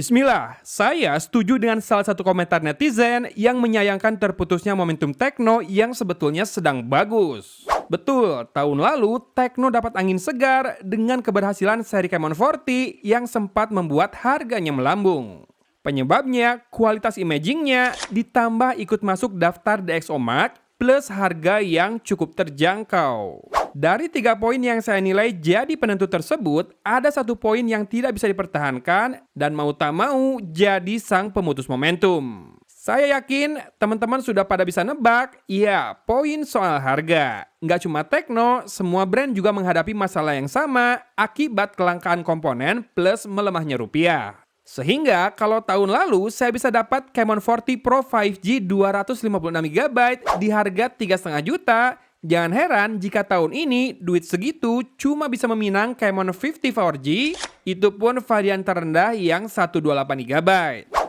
Bismillah, saya setuju dengan salah satu komentar netizen yang menyayangkan terputusnya momentum Tekno yang sebetulnya sedang bagus. Betul, tahun lalu Tekno dapat angin segar dengan keberhasilan seri Camon 40 yang sempat membuat harganya melambung. Penyebabnya, kualitas imagingnya ditambah ikut masuk daftar DxOMark plus harga yang cukup terjangkau. Dari 3 poin yang saya nilai jadi penentu tersebut, ada 1 poin yang tidak bisa dipertahankan dan mau tak mau jadi sang pemutus momentum. Saya yakin teman-teman sudah pada bisa nebak, ya poin soal harga. Nggak cuma Tekno, semua brand juga menghadapi masalah yang sama akibat kelangkaan komponen plus melemahnya rupiah. Sehingga kalau tahun lalu saya bisa dapat Camon 40 Pro 5G 256GB di harga 3,5 juta, jangan heran jika tahun ini duit segitu cuma bisa meminang Camon 50 4G, itu pun varian terendah yang 128GB.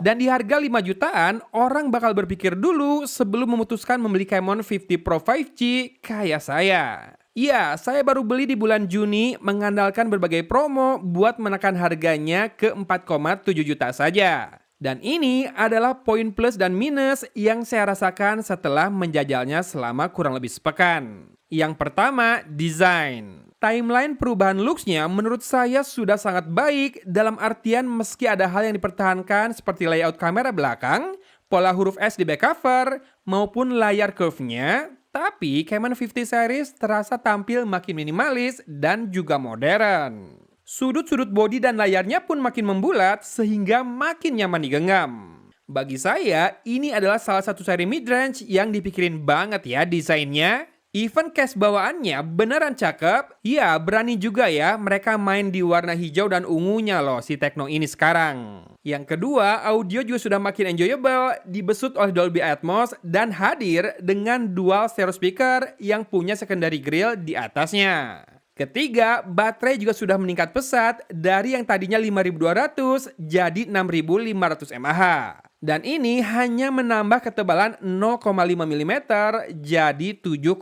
Dan di harga 5 jutaan, orang bakal berpikir dulu sebelum memutuskan membeli Camon 50 Pro 5G kayak saya. Iya, saya baru beli di bulan Juni mengandalkan berbagai promo buat menekan harganya ke 4,7 juta saja. Dan ini adalah poin plus dan minus yang saya rasakan setelah menjajalnya selama kurang lebih sepekan. Yang pertama, desain. Timeline perubahan looks-nya menurut saya sudah sangat baik dalam artian meski ada hal yang dipertahankan seperti layout kamera belakang, pola huruf S di back cover, maupun layar curve-nya, tapi Camon 50 series terasa tampil makin minimalis dan juga modern. Sudut-sudut bodi dan layarnya pun makin membulat sehingga makin nyaman digenggam. Bagi saya, ini adalah salah satu seri midrange yang dipikirin banget ya desainnya. Even case bawaannya beneran cakep, ya berani juga ya mereka main di warna hijau dan ungunya loh si Tekno ini sekarang. Yang kedua, audio juga sudah makin enjoyable, dibesut oleh Dolby Atmos dan hadir dengan dual stereo speaker yang punya secondary grill di atasnya. Ketiga, baterai juga sudah meningkat pesat dari yang tadinya 5200 jadi 6500 mAh. Dan ini hanya menambah ketebalan 0,5 mm jadi 7,8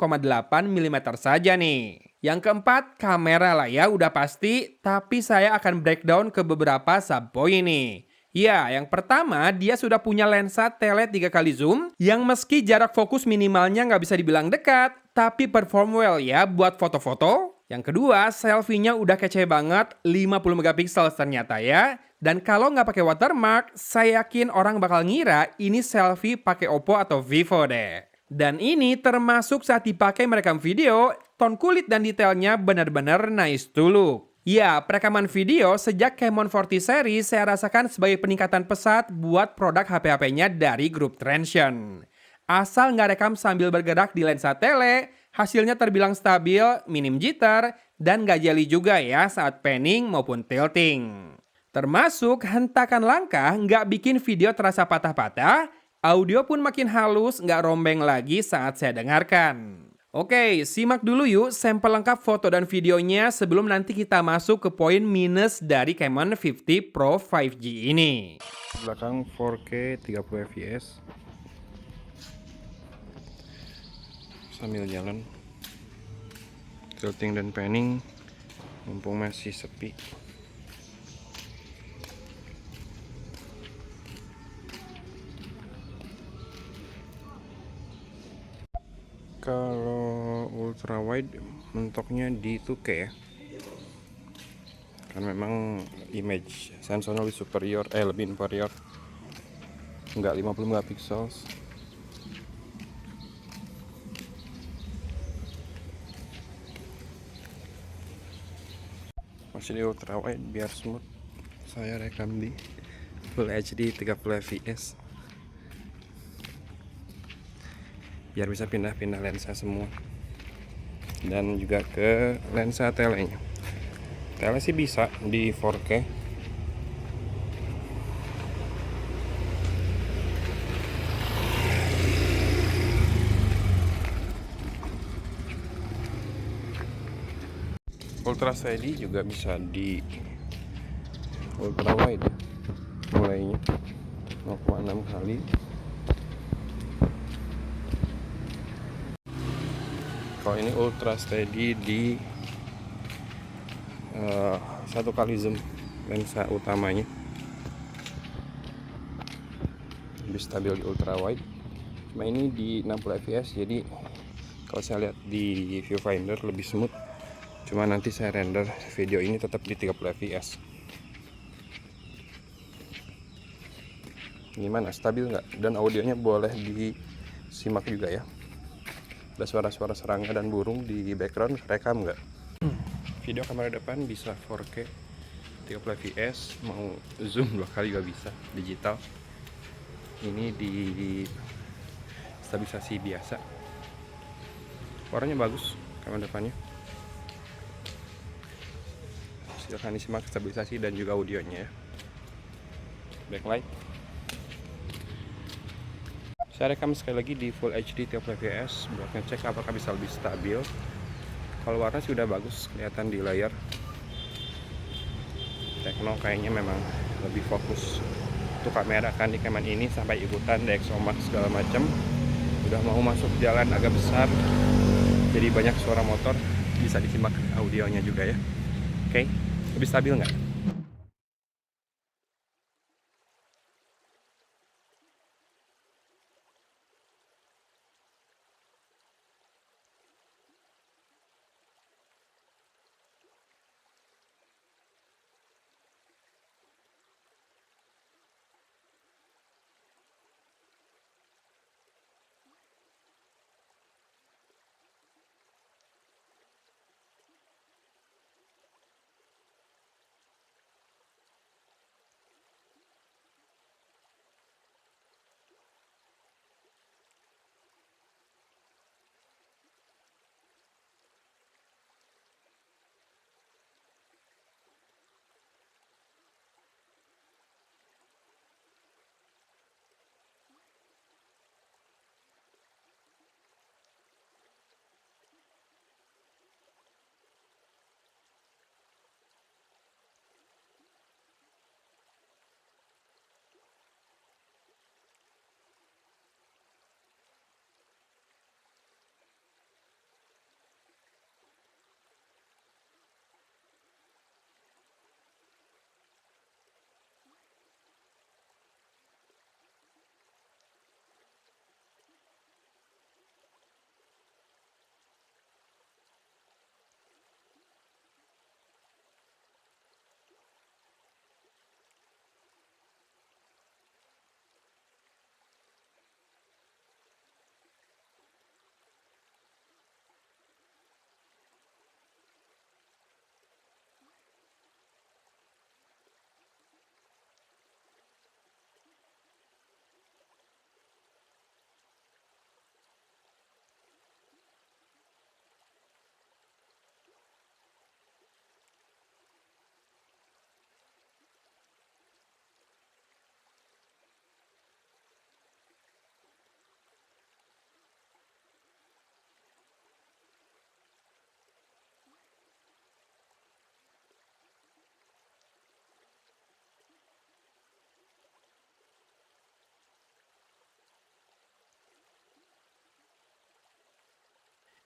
mm saja nih. Yang keempat, kamera lah ya udah pasti, tapi saya akan breakdown ke beberapa subpoint nih. Ya, yang pertama dia sudah punya lensa tele 3 kali zoom yang meski jarak fokus minimalnya nggak bisa dibilang dekat, tapi perform well ya buat foto-foto. Yang kedua, selfie-nya udah kece banget, 50 megapiksel ternyata ya. Dan kalau nggak pakai watermark, saya yakin orang bakal ngira ini selfie pakai Oppo atau Vivo deh. Dan ini termasuk saat dipakai merekam video, tone kulit dan detailnya benar-benar nice to look. Ya, perekaman video sejak Camon 40 series saya rasakan sebagai peningkatan pesat buat produk HP-HP-nya dari grup Transsion. Asal nggak rekam sambil bergerak di lensa tele, hasilnya terbilang stabil, minim jitter, dan nggak jeli juga ya saat panning maupun tilting. Termasuk hentakan langkah nggak bikin video terasa patah-patah, audio pun makin halus nggak rombeng lagi saat saya dengarkan. Oke, simak dulu yuk sampel lengkap foto dan videonya sebelum nanti kita masuk ke poin minus dari Camon 50 Pro 5G ini. Belakang 4K 30 fps sambil jalan tilting dan panning mumpung masih sepi. Kalau ultra wide mentoknya di 2K ya, kan memang image sensornya lebih superior, lebih inferior, enggak 50 megapiksel. Masih di ultra wide biar smooth. Saya rekam di Full HD 30 fps biar bisa pindah-pindah lensa semua, dan juga ke lensa telenya. Tele sih bisa di 4K. Ultra steady juga bisa di ultra wide, mulainya 0,6 kali. Kalau ini ultra steady di 1 kali zoom lensa utamanya. lebih stabil di ultra wide. Cuma ini di 60 fps, jadi kalau saya lihat di viewfinder lebih smooth. Cuma nanti saya render video ini tetap di 30 fps. Gimana, stabil nggak? Dan audionya boleh disimak juga ya. Ada suara-suara serangga dan burung di background, rekam nggak? Video kamera depan bisa 4K 30 fps, mau zoom 2 kali juga bisa, digital. Ini di stabilisasi biasa. Warnanya bagus kamera depannya. Silahkan disimak stabilisasi dan juga audionya ya. Backlight. Saya rekam sekali lagi di Full HD 30 fps buat ngecek apakah bisa lebih stabil. Kalau warna sudah bagus kelihatan di layar. Tekno kayaknya memang lebih fokus untuk kamera kan di Canon ini, sampai ikutan DxOMark segala macam. Udah mau masuk jalan agak besar, jadi banyak suara motor, bisa disimak audionya juga ya. Oke, lebih stabil nggak?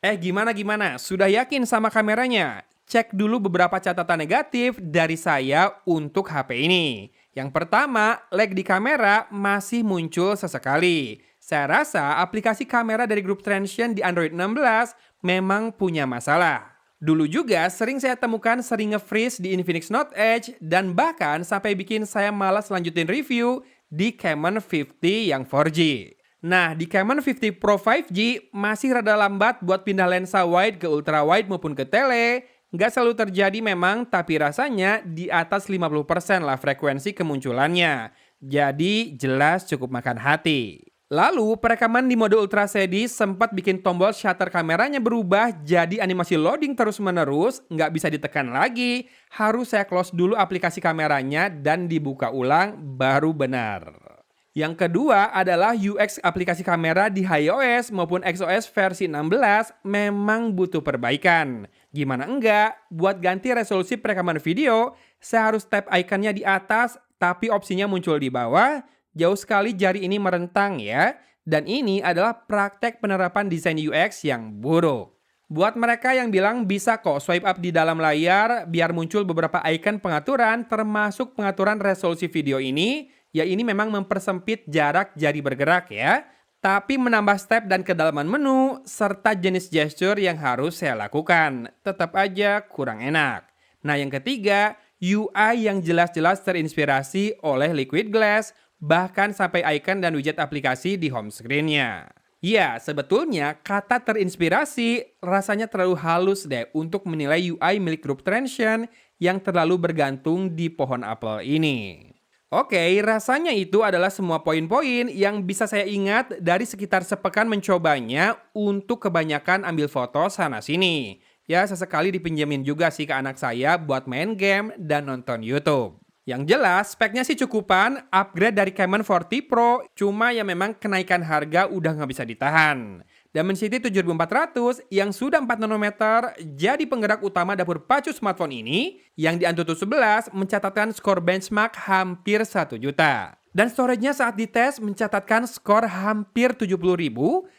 Gimana? Sudah yakin sama kameranya? Cek dulu beberapa catatan negatif dari saya untuk HP ini. Yang pertama, lag di kamera masih muncul sesekali. Saya rasa aplikasi kamera dari grup Transsion di Android 16 memang punya masalah. Dulu juga sering saya temukan sering nge-freeze di Infinix Note Edge dan bahkan sampai bikin saya malas lanjutin review di Canon 50 yang 4G. Nah, di Canon 50 Pro 5G masih rada lambat buat pindah lensa wide ke ultra wide maupun ke tele. Nggak selalu terjadi memang, tapi rasanya di atas 50% lah frekuensi kemunculannya. Jadi jelas cukup makan hati. Lalu, perekaman di mode Ultra steady sempat bikin tombol shutter kameranya berubah jadi animasi loading terus-menerus, nggak bisa ditekan lagi. Harus saya close dulu aplikasi kameranya dan dibuka ulang baru benar. Yang kedua adalah UX aplikasi kamera di iOS maupun XOS versi 16 memang butuh perbaikan. Gimana enggak, buat ganti resolusi perekaman video, saya harus tap ikonnya di atas, tapi opsinya muncul di bawah. Jauh sekali jari ini merentang ya. Dan ini adalah praktek penerapan desain UX yang buruk. Buat mereka yang bilang bisa kok swipe up di dalam layar biar muncul beberapa icon pengaturan termasuk pengaturan resolusi video ini, Ya ini memang mempersempit jarak jari bergerak ya, tapi menambah step dan kedalaman menu, serta jenis gesture yang harus saya lakukan. Tetap aja kurang enak. Nah yang ketiga, UI yang jelas-jelas terinspirasi oleh Liquid Glass, bahkan sampai icon dan widget aplikasi di home screen-nya. Ya, sebetulnya kata terinspirasi rasanya terlalu halus deh untuk menilai UI milik grup Transsion yang terlalu bergantung di pohon apel ini. Oke, rasanya itu adalah semua poin-poin yang bisa saya ingat dari sekitar sepekan mencobanya untuk kebanyakan ambil foto sana-sini. Ya, sesekali dipinjemin juga sih ke anak saya buat main game dan nonton YouTube. Yang jelas, speknya sih cukupan, upgrade dari Camon 40 Pro, cuma ya memang kenaikan harga udah nggak bisa ditahan. Dimensity 7400 yang sudah 4 nanometer jadi penggerak utama dapur pacu smartphone ini yang di Antutu 11 mencatatkan skor benchmark hampir 1 juta. Dan storage-nya saat dites mencatatkan skor hampir 70.000.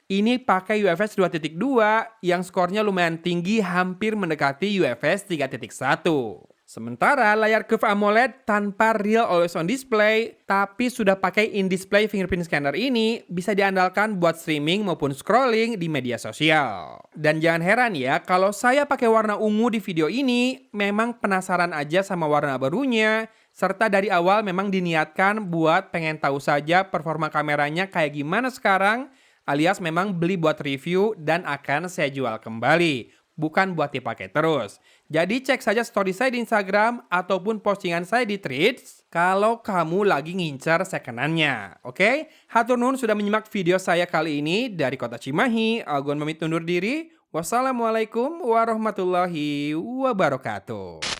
Ini pakai UFS 2.2 yang skornya lumayan tinggi hampir mendekati UFS 3.1. Sementara layar Curve AMOLED tanpa real always on display, tapi sudah pakai in-display fingerprint scanner ini bisa diandalkan buat streaming maupun scrolling di media sosial. Dan jangan heran ya, kalau saya pakai warna ungu di video ini, memang penasaran aja sama warna barunya, serta dari awal memang diniatkan buat pengen tahu saja performa kameranya kayak gimana sekarang, alias memang beli buat review dan akan saya jual kembali. Bukan buat dipakai terus. Jadi cek saja story saya di Instagram ataupun postingan saya di Threads kalau kamu lagi ngincar second-nya. Oke? Hatur nuhun sudah menyimak video saya kali ini dari Kota Cimahi. Algon pamit undur diri. Wassalamualaikum warahmatullahi wabarakatuh.